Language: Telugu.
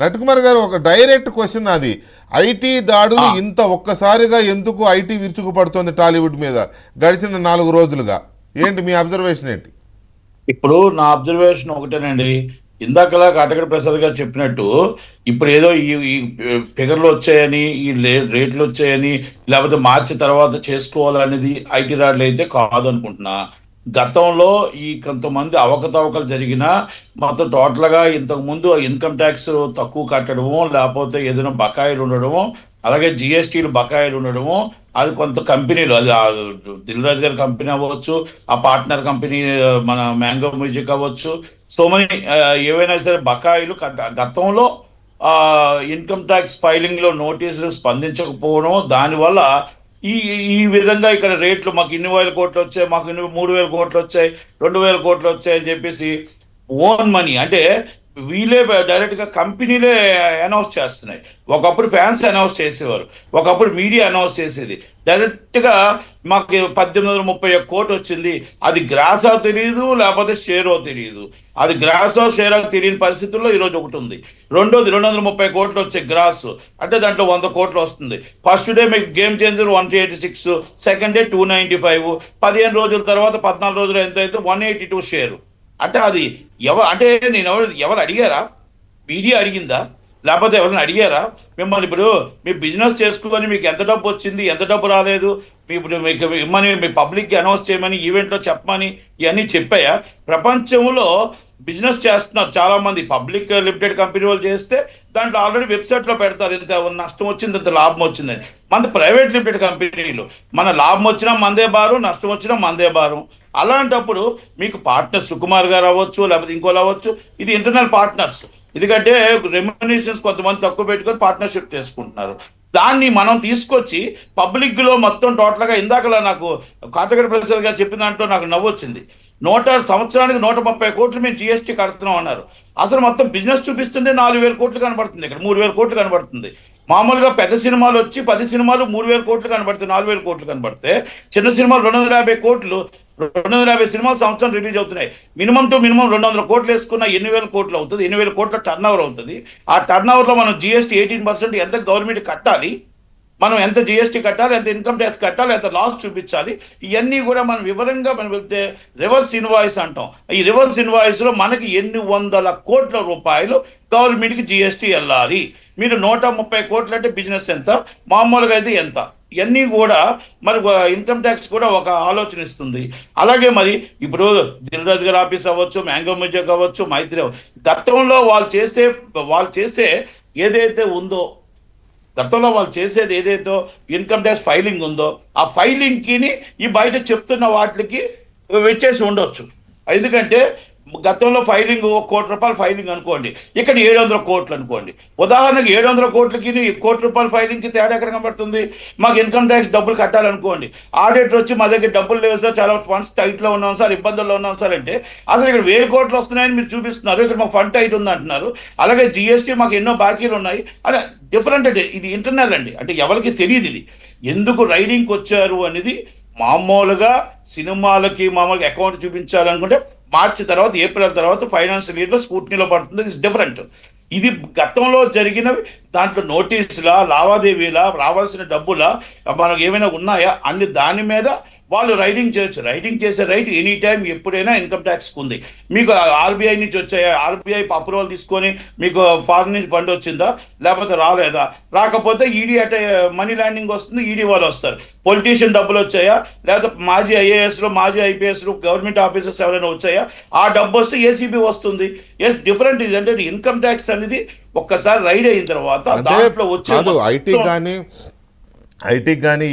నటకుమార్ గారు, ఒక డైరెక్ట్ క్వశ్చన్ అది. ఐటీ దాడులు ఇంత ఒక్కసారిగా ఎందుకు ఐటీ విరుచుకుపడుతోంది టాలీవుడ్ మీద గడిచిన 4 రోజులుగా? ఏంటి మీ అబ్జర్వేషన్ ఏంటి? ఇప్పుడు నా అబ్జర్వేషన్ ఒకటేనండి. ఇందాకలా కాటగడ ప్రసాద్ గారు చెప్పినట్టు, ఇప్పుడు ఏదో ఈ ఫిగర్లు వచ్చాయని, ఈ రేట్లు వచ్చాయని, లేకపోతే మార్చి తర్వాత చేసుకోవాలనేది ఐటీ రాడ్లు అయితే కాదనుకుంటున్నా. గతంలో ఈ కొంతమంది అవకతవకలు జరిగినా మొత్తం టోటల్గా ఇంతకు ముందు ఇన్కమ్ ట్యాక్స్ తక్కువ కట్టడము, లేకపోతే ఏదైనా బకాయిలు ఉండడము, అలాగే జిఎస్టీలు బకాయిలు ఉండడము, అది కొంత కంపెనీలు, అది దిల్ రాజు గారి కంపెనీ అవ్వచ్చు, ఆ పార్ట్నర్ కంపెనీ మన మ్యాంగో మ్యూజిక్ అవ్వచ్చు, సో మనీ ఏవైనా సరే బకాయిలు గతంలో ఇన్కమ్ ట్యాక్స్ ఫైలింగ్ లో నోటీసులు స్పందించకపోవడం, దానివల్ల ఈ ఈ విధంగా ఇక్కడ రేట్లు మాకు ఇన్ని వేల కోట్లు వచ్చాయి, మాకు ఇన్ని 3,000 కోట్లు వచ్చాయి, 2,000 కోట్లు వచ్చాయి అని చెప్పేసి ఓన్ మనీ అంటే వీళ్ళే డైరెక్ట్ గా కంపెనీలే అనౌన్స్ చేస్తున్నాయి. ఒకప్పుడు ఫ్యాన్స్ అనౌన్స్ చేసేవారు, ఒకప్పుడు మీడియా అనౌన్స్ చేసేది. డైరెక్ట్ గా మాకు 1831 కోట్లు వచ్చింది, అది గ్రాసో తెలియదు, లేకపోతే షేరో తెలియదు. అది గ్రాసో షేరో తెలియని పరిస్థితుల్లో ఈరోజు ఒకటి ఉంది. రెండోది 230 కోట్లు వచ్చే గ్రాస్ అంటే దాంట్లో 100 కోట్లు వస్తుంది. ఫస్ట్ డే మీకు గేమ్ చేంజర్ 186, సెకండ్ డే 295, 15 రోజుల తర్వాత 14 రోజులు ఎంత అయితే 182 షేరు. అంటే అది అంటే నేను ఎవరు అడిగారా? మీడియా అడిగిందా? లేకపోతే ఎవరైనా అడిగారా మిమ్మల్ని? ఇప్పుడు మీ బిజినెస్ చేసుకుని మీకు ఎంత డబ్బు వచ్చింది, ఎంత డబ్బు రాలేదు, ఇప్పుడు మీకు ఇమ్మని మీ పబ్లిక్కి అనౌన్స్ చేయమని, ఈవెంట్లో చెప్పమని ఇవన్నీ చెప్పాయా? ప్రపంచంలో బిజినెస్ చేస్తున్నారు చాలా మంది. పబ్లిక్ లిమిటెడ్ కంపెనీ వాళ్ళు చేస్తే దాంట్లో ఆల్రెడీ వెబ్సైట్లో పెడతారు, ఇంత నష్టం వచ్చింది, ఇంత లాభం వచ్చిందని. మన ప్రైవేట్ లిమిటెడ్ కంపెనీలు మన లాభం వచ్చినా మందే భారం, నష్టం వచ్చినా మందే భారం. అలాంటప్పుడు మీకు పార్ట్నర్ సుకుమార్ గారు అవ్వచ్చు, లేకపోతే ఇంకోళ్ళు అవ్వచ్చు, ఇది ఇంటర్నల్ పార్ట్నర్స్. ఎందుకంటే రెమ్యునరేషన్స్ కొంతమంది తక్కువ పెట్టుకొని పార్ట్నర్షిప్ చేసుకుంటున్నారు. దాన్ని మనం తీసుకొచ్చి పబ్లిక్ లో మొత్తం టోటల్ గా, ఇందాకలా నాకు కాటగడ ప్రసాద్ గారు చెప్పిన దాంట్లో నాకు నవ్వొచ్చింది. సంవత్సరానికి 130 కోట్లు మేము జిఎస్టీ కడుతున్నాం అన్నారు. అసలు మొత్తం బిజినెస్ చూపిస్తుంది 4,000 కోట్లు కనబడుతుంది, ఇక్కడ 3,000 కోట్లు కనబడుతుంది. మామూలుగా పెద్ద సినిమాలు వచ్చి 10 సినిమాలు 3,000 కోట్లు కనబడతాయి, 4,000 కోట్లు కనబడితే చిన్న సినిమాలు 250 కోట్లు, 250 సినిమాలు సంవత్సరం రిలీజ్ అవుతున్నాయి. మినిమం టు మినిమం 200 కోట్లు వేసుకున్న 8,000 కోట్లు అవుతుంది, 8,000 కోట్ల టర్న్ ఓవర్ అవుతుంది. ఆ టర్న్ ఓవర్ లో మనం జిఎస్టీ 18% ఎంత గవర్నమెంట్ కట్టాలి, మనం ఎంత జిఎస్టీ కట్టాలి, ఎంత ఇన్కమ్ ట్యాక్స్ కట్టాలి, ఎంత లాస్ చూపించాలి, ఇవన్నీ కూడా మనం వివరంగా మనం వెళ్తే రివర్స్ ఇన్వాయిస్ అంటాం. ఈ రివర్స్ ఇన్వాయిస్ లో మనకి ఎన్ని వందల కోట్ల రూపాయలు గవర్నమెంట్ కి జిఎస్టీ వెళ్ళాలి. మీరు 130 కోట్లు అంటే బిజినెస్ ఎంత, మామూలుగా అయితే ఎంత, ఇవన్నీ కూడా మరి ఇన్కమ్ ట్యాక్స్ కూడా ఒక ఆలోచన ఇస్తుంది. అలాగే మరి ఇప్పుడు దిల్ రాజు గారి ఆఫీస్ అవ్వచ్చు, మ్యాంగో మ్యూజిక్ అవ్వచ్చు, మైత్రి గతంలో వాళ్ళు చేసే ఏదైతే ఉందో, గతంలో వాళ్ళు చేసేది ఏదైతే ఇన్కమ్ ట్యాక్స్ ఫైలింగ్ ఉందో, ఆ ఫైలింగ్ కి ఈ బయట చెప్తున్న వాటికి వ్యత్యాసం ఉండొచ్చు. ఎందుకంటే గతంలో ఫైలింగ్ 1 కోటి రూపాయలు ఫైలింగ్ అనుకోండి, ఇక్కడ 700 కోట్లు అనుకోండి. ఉదాహరణకు 700 కోట్లకి 1 కోటి రూపాయల ఫైలింగ్కి తేడా ఎక్కడ కనబడుతుంది? మాకు ఇన్కమ్ ట్యాక్స్ డబ్బులు కట్టాలనుకోండి, ఆడిటర్ వచ్చి మా దగ్గర డబ్బులు లేవు సార్, చాలా ఫండ్స్ టైట్లో ఉన్నాం సార్, ఇబ్బందుల్లో ఉన్నాం సార్ అంటే, అసలు ఇక్కడ 1000 కోట్లు వస్తున్నాయని మీరు చూపిస్తున్నారు, ఇక్కడ మాకు ఫండ్ టైట్ ఉంది అంటున్నారు. అలాగే జిఎస్టీ మాకు ఎన్నో బాకీలు ఉన్నాయి అలా డిఫరెంట్. అంటే ఇది ఇంటర్నల్ అండి, అంటే ఎవరికి తెలియదు ఇది ఎందుకు రైడింగ్కి వచ్చారు అనేది. మామూలుగా సినిమాలకి మామూలుగా అకౌంట్ చూపించాలనుకుంటే మార్చి తర్వాత, ఏప్రిల్ తర్వాత ఫైనాన్షియల్ ఇయర్లో స్కూట్నీలో పడుతుంది. It's different. ఇది గతంలో జరిగినవి, దాంట్లో నోటీసులా, లావాదేవీలా, రావాల్సిన డబ్బులా, మనకు ఏమైనా ఉన్నాయా అన్ని దాని మీద వాళ్ళు రైడింగ్ చేయొచ్చు. రైడింగ్ చేసే రైట్ ఎనీ టైం ఎప్పుడైనా ఇన్కమ్ ట్యాక్స్ ఉంది. మీకు ఆర్బీఐ నుంచి వచ్చాయా, ఆర్బీఐ అప్రూవల్ తీసుకొని మీకు ఫారెన్ నుంచి ఫండ్ వచ్చిందా, లేకపోతే రాలేదా, రాకపోతే ఈడీ అంటే మనీ ల్యాండింగ్ వస్తుంది, ఈడీ వాళ్ళు వస్తారు. పొలిటీషియన్ డబ్బులు వచ్చాయా, లేకపోతే మాజీ ఐఏఎస్లు, మాజీ ఐపీఎస్లు, గవర్నమెంట్ ఆఫీసర్స్ ఎవరైనా వచ్చాయా, ఆ డబ్బు వస్తే ఏసీబీ వస్తుంది. ఎస్ డిఫరెంట్ ఇది. అంటే ఇన్కమ్ ట్యాక్స్ అనేది ఒక్కసారి రైడ్ అయిన తర్వాత దాంట్లో వచ్చే ఐటీ కానీ